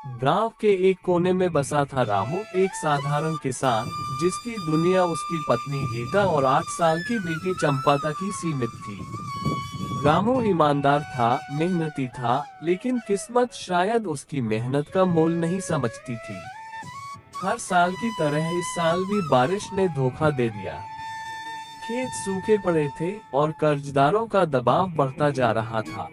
गांव के एक कोने में बसा था रामू, एक साधारण किसान जिसकी दुनिया उसकी पत्नी गीता और 8 साल की बेटी चंपा तक ही सीमित थी। रामू ईमानदार था, मेहनती था, लेकिन किस्मत शायद उसकी मेहनत का मोल नहीं समझती थी। हर साल की तरह इस साल भी बारिश ने धोखा दे दिया। खेत सूखे पड़े थे और कर्जदारों का दबाव बढ़ता जा रहा था।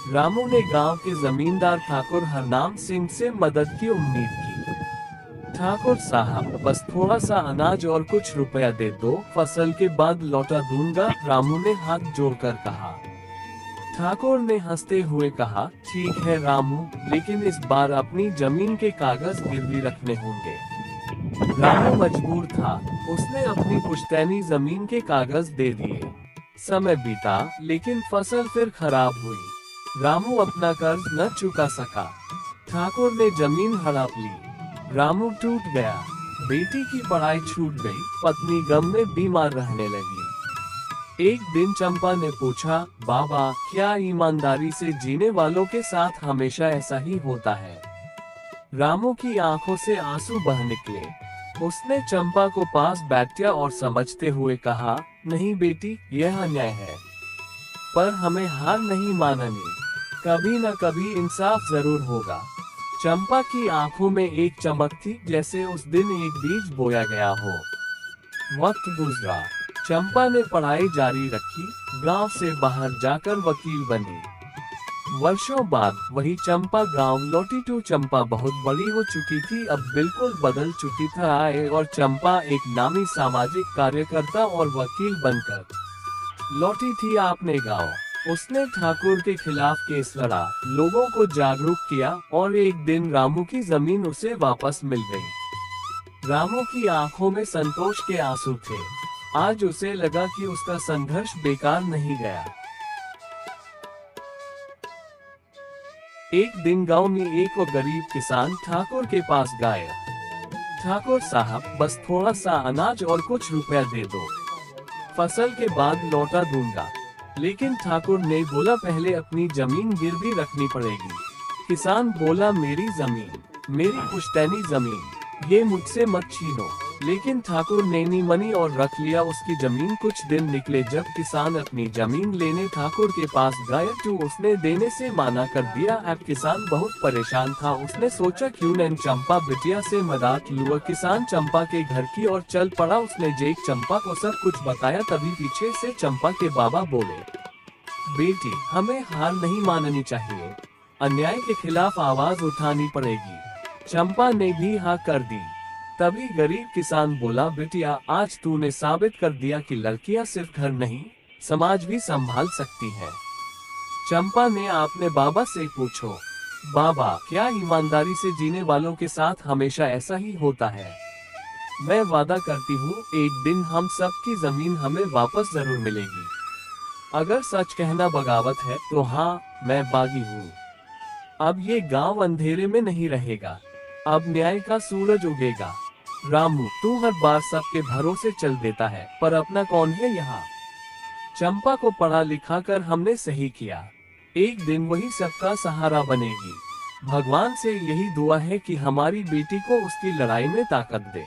रामू ने गांव के जमींदार ठाकुर हरनाम सिंह से मदद की उम्मीद की। ठाकुर साहब, बस थोड़ा सा अनाज और कुछ रुपया दे दो, फसल के बाद लौटा दूंगा, रामू ने हाथ जोड़कर कहा। ठाकुर ने हंसते हुए कहा, ठीक है रामू, लेकिन इस बार अपनी जमीन के कागज गिरवी रखने होंगे। रामू मजबूर था, उसने अपनी पुश्तैनी जमीन के कागज दे दिए। समय बीता, लेकिन फसल फिर खराब हुई। रामू अपना कर्ज न चुका सका। ठाकुर ने जमीन हड़प ली। रामू टूट गया। बेटी की पढ़ाई छूट गई, पत्नी गम में बीमार रहने लगी। एक दिन चंपा ने पूछा, बाबा, क्या ईमानदारी से जीने वालों के साथ हमेशा ऐसा ही होता है? रामू की आंखों से आंसू बह निकले। उसने चंपा को पास बैठा और समझते हुए कहा, नहीं बेटी, यह अन्याय है, पर हमें हार नहीं माननी। कभी न कभी इंसाफ जरूर होगा। चंपा की आंखों में एक चमक थी, जैसे उस दिन एक बीज बोया गया हो। वक्त गुजरा। चंपा ने पढ़ाई जारी रखी, गांव से बाहर जाकर वकील बनी। वर्षों बाद वही चंपा गांव लौटी तो चंपा बहुत बड़ी हो चुकी थी, अब बिल्कुल बदल चुकी था आए और चंपा एक नामी सामाजिक कार्यकर्ता और वकील बनकर लौटी थी अपने गांव। उसने ठाकुर के खिलाफ केस लड़ा, लोगों को जागरूक किया और एक दिन रामू की जमीन उसे वापस मिल गई। रामू की आंखों में संतोष के आंसू थे। आज उसे लगा कि उसका संघर्ष बेकार नहीं गया। एक दिन गांव में एक गरीब किसान ठाकुर के पास गया। ठाकुर साहब, बस थोड़ा सा अनाज और कुछ रुपया दे दो, फसल के बाद लौटा दूंगा। लेकिन ठाकुर ने बोला, पहले अपनी जमीन गिरवी रखनी पड़ेगी। किसान बोला, मेरी जमीन, मेरी पुश्तैनी जमीन, ये मुझसे मत छीनो। लेकिन ठाकुर ने नी मनी और रख लिया उसकी जमीन। कुछ दिन निकले जब किसान अपनी जमीन लेने ठाकुर के पास गया तो उसने देने से माना कर दिया। अब किसान बहुत परेशान था। उसने सोचा, क्यों न चंपा बिटिया से मदद लूं। किसान चंपा के घर की ओर चल पड़ा। उसने जेक चंपा को सब कुछ बताया। तभी पीछे से चंपा के बाबा बोले, बेटी, हमें हार नहीं माननी चाहिए, अन्याय के खिलाफ आवाज उठानी पड़ेगी। चंपा ने भी हाँ कर दी। तभी गरीब किसान बोला, बिटिया, आज तूने साबित कर दिया कि लड़कियां सिर्फ घर नहीं, समाज भी संभाल सकती हैं। चंपा ने अपने बाबा से पूछो, बाबा, क्या ईमानदारी से जीने वालों के साथ हमेशा ऐसा ही होता है? मैं वादा करती हूँ, एक दिन हम सब की जमीन हमें वापस जरूर मिलेगी। अगर सच कहना बगावत है तो हाँ, मैं बागी हूँ। अब ये गांव अंधेरे में नहीं रहेगा, अब न्याय का सूरज उगेगा। रामू, तू हर बार सबके भरोसे चल देता है, पर अपना कौन है यहाँ? चंपा को पढ़ा लिखा कर हमने सही किया, एक दिन वही सबका सहारा बनेगी। भगवान से यही दुआ है कि हमारी बेटी को उसकी लड़ाई में ताकत दे।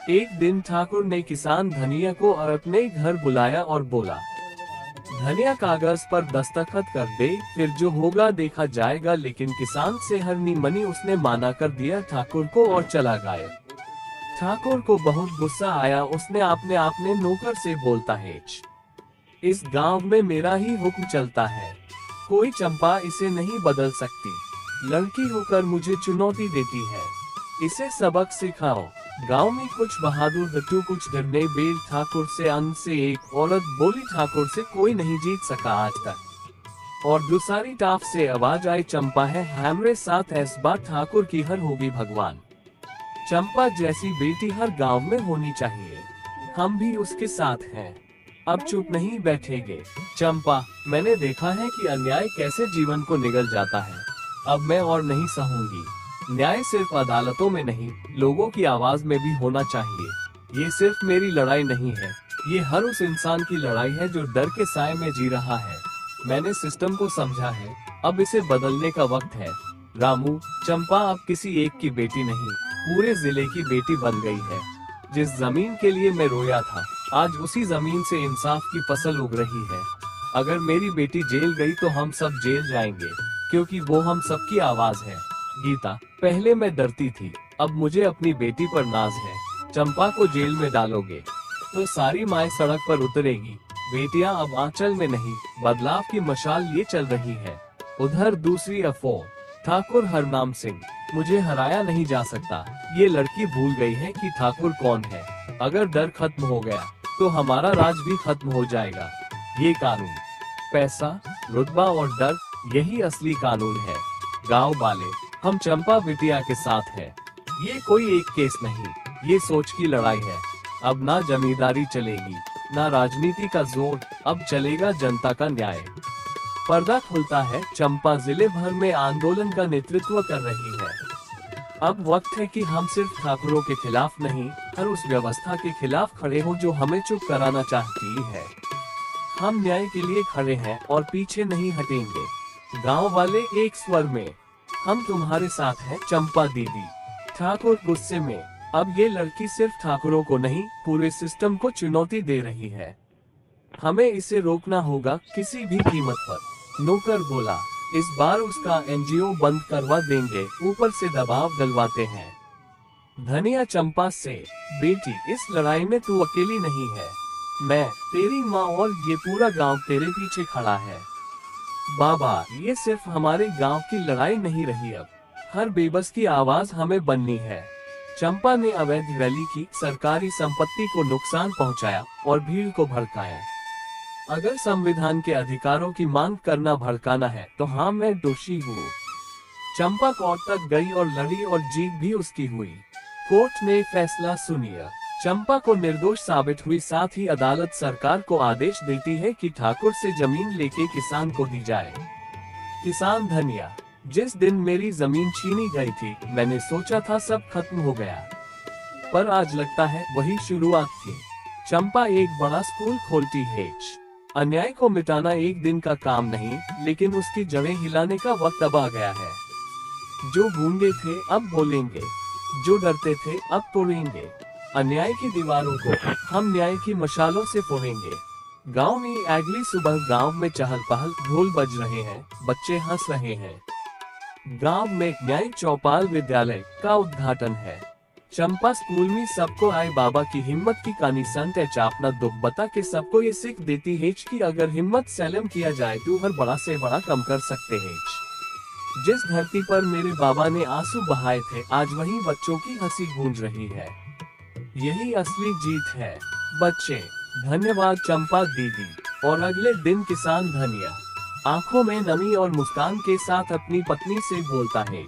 एक दिन ठाकुर ने किसान धनिया को अपने घर बुलाया और बोला, धनिया कागज पर दस्तखत कर दे, फिर जो होगा देखा जाएगा। लेकिन किसान से हर नी मनी उसने माना कर दिया ठाकुर को और चला गया। ठाकुर को बहुत गुस्सा आया। उसने अपने नौकर से बोलता है, इस गांव में मेरा ही हुक्म चलता है, कोई चंपा इसे नहीं बदल सकती। लड़की होकर मुझे चुनौती देती है, इसे सबक सिखाओ। गांव में कुछ बहादुर दट्टू कुछ डरने बेल। ठाकुर से अन्न से एक औरत बोली, ठाकुर से कोई नहीं जीत सका आज तक। और दूसरी टाफ से आवाज आई, चंपा है हमारे साथ, इस बार ठाकुर की हर होगी भगवान। चंपा जैसी बेटी हर गांव में होनी चाहिए, हम भी उसके साथ हैं। अब चुप नहीं बैठेंगे। चंपा, मैंने देखा है कि अन्याय कैसे जीवन को निगल जाता है, अब मैं और नहीं सहूंगी। न्याय सिर्फ अदालतों में नहीं, लोगों की आवाज में भी होना चाहिए। ये सिर्फ मेरी लड़ाई नहीं है, ये हर उस इंसान की लड़ाई है जो डर के साए में जी रहा है। मैंने सिस्टम को समझा है, अब इसे बदलने का वक्त है। रामू, चंपा अब किसी एक की बेटी नहीं, पूरे जिले की बेटी बन गई है। जिस जमीन के लिए मैं रोया था, आज उसी जमीन से इंसाफ की फसल उग रही है। अगर मेरी बेटी जेल गई तो हम सब जेल जाएंगे, क्योंकि वो हम सबकी आवाज है। गीता, पहले मैं डरती थी, अब मुझे अपनी बेटी पर नाज है। चंपा को जेल में डालोगे तो सारी माएं सड़क पर उतरेगी। बेटियां अब आंचल में नहीं, बदलाव की मशाल लिए चल रही है। उधर दूसरी अफवाह, ठाकुर हरनाम सिंह, मुझे हराया नहीं जा सकता। ये लड़की भूल गई है कि ठाकुर कौन है। अगर डर खत्म हो गया तो हमारा राज भी खत्म हो जाएगा। ये कानून, पैसा, रुतबा और डर, यही असली कानून है। गांव वाले, हम चंपा बिटिया के साथ हैं। ये कोई एक केस नहीं, ये सोच की लड़ाई है। अब ना जमींदारी चलेगी, ना राजनीति का जोर, अब चलेगा जनता का न्याय। पर्दा खुलता है, चंपा जिले भर में आंदोलन का नेतृत्व कर रही है। अब वक्त है कि हम सिर्फ ठाकुरों के खिलाफ नहीं, हर उस व्यवस्था के खिलाफ खड़े हो जो हमें चुप कराना चाहती है। हम न्याय के लिए खड़े हैं और पीछे नहीं हटेंगे। गांव वाले एक स्वर में, हम तुम्हारे साथ हैं चंपा दीदी। ठाकुर गुस्से में, अब ये लड़की सिर्फ ठाकुरों को नहीं, पूरे सिस्टम को चुनौती दे रही है। हमें इसे रोकना होगा, किसी भी कीमत पर। नौकर बोला, इस बार उसका एनजीओ बंद करवा देंगे, ऊपर से दबाव डलवाते हैं। धनिया चंपा से, बेटी इस लड़ाई में तू अकेली नहीं है। मैं, तेरी माँ और ये पूरा गांव तेरे पीछे खड़ा है। बाबा, ये सिर्फ हमारे गांव की लड़ाई नहीं रही, अब हर बेबस की आवाज हमें बननी है। चंपा ने अवैध रैली की, सरकारी संपत्ति को नुकसान पहुंचाया और भीड़ को भड़काया। अगर संविधान के अधिकारों की मांग करना भड़काना है तो हाँ, मैं दोषी हूँ। चंपा कोर्ट तक गई और लड़ी और जीत भी उसकी हुई। कोर्ट ने फैसला सुनिया, चंपा को निर्दोष साबित हुई। साथ ही अदालत सरकार को आदेश देती है कि ठाकुर से जमीन लेके किसान को दी जाए। किसान धनिया, जिस दिन मेरी जमीन छीनी गई थी, मैंने सोचा था सब खत्म हो गया, पर आज लगता है वही शुरुआत थी। चंपा एक बड़ा स्कूल खोलती है। अन्याय को मिटाना एक दिन का काम नहीं, लेकिन उसकी जड़ें हिलाने का वक्त अब आ गया है। जो गूंगे थे अब बोलेंगे, जो डरते थे अब तोड़ेंगे। अन्याय की दीवारों को हम न्याय की मशालों से फोड़ेंगे। गांव में अगली सुबह गांव में चहल पहल, ढोल बज रहे हैं, बच्चे हंस रहे हैं। गांव में न्याय चौपाल विद्यालय का उद्घाटन है। चंपा स्कूल में सबको आए बाबा की हिम्मत की कहानी संत है। अपना दुख बता के सबको ये सीख देती है कि अगर हिम्मत सैलम किया जाए तो हर बड़ा से बड़ा कम कर सकते हैं। जिस धरती पर मेरे बाबा ने आंसू बहाए थे, आज वही बच्चों की हंसी गूंज रही है। यही असली जीत है बच्चे। धन्यवाद चंपा दीदी। और अगले दिन किसान धनिया आंखों में नमी और मुस्कान के साथ अपनी पत्नी से बोलता है,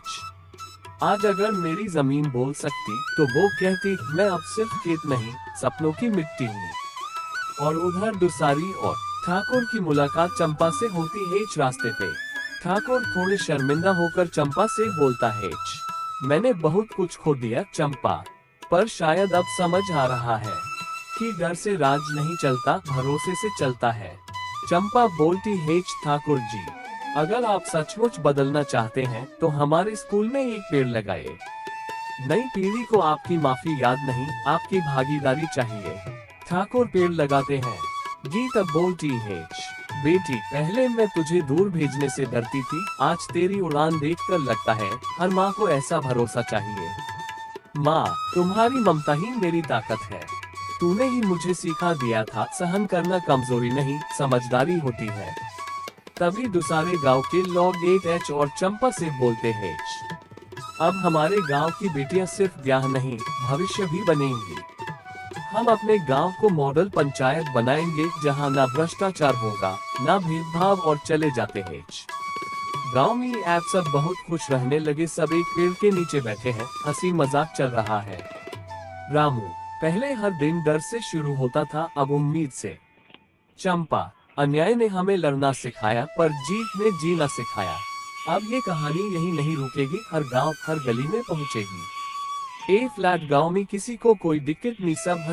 आज अगर मेरी जमीन बोल सकती तो वो कहती, मैं अब सिर्फ खेत नहीं, सपनों की मिट्टी हूँ। और उधर दूसरी ओर ठाकुर की मुलाकात चंपा से होती है। रास्ते पे ठाकुर थोड़े शर्मिंदा होकर चंपा से बोलता है, मैंने बहुत कुछ खो दिया चंपा, पर शायद अब समझ आ रहा है कि डर से राज नहीं चलता, भरोसे से चलता है। चंपा बोलती है, ठाकुर जी, अगर आप सचमुच बदलना चाहते हैं तो हमारे स्कूल में एक पेड़ लगाए। नई पीढ़ी को आपकी माफी याद नहीं, आपकी भागीदारी चाहिए। ठाकुर पेड़ लगाते हैं। गीता बोलती है, बेटी पहले मैं तुझे दूर भेजने से डरती थी, आज तेरी उड़ान देखकर लगता है हर माँ को ऐसा भरोसा चाहिए। माँ, तुम्हारी ममता ही मेरी ताकत है। तूने ही मुझे सिखा दिया था, सहन करना कमजोरी नहीं, समझदारी होती है। तभी दूसरे गांव के लोग एच और चंपा से बोलते हैं, अब हमारे गांव की बेटियां सिर्फ ब्याह नहीं, भविष्य भी बनेंगी। हम अपने गांव को मॉडल पंचायत बनाएंगे, जहां ना भ्रष्टाचार होगा, ना भेदभाव और चले जाते हैं। गांव में आप सब बहुत खुश रहने लगे। सब एक पेड़ के नीचे बैठे हैं, हंसी मजाक चल रहा है। रामू, पहले हर दिन डर से शुरू होता था, अब उम्मीद से। चंपा, अन्याय ने हमें लड़ना सिखाया, पर जीत ने जीना सिखाया। अब ये कहानी यही नहीं रुकेगी, हर गांव हर गली में पहुंचेगी। ए फ्लैट गांव में किसी को कोई दिक्कत नहीं, सब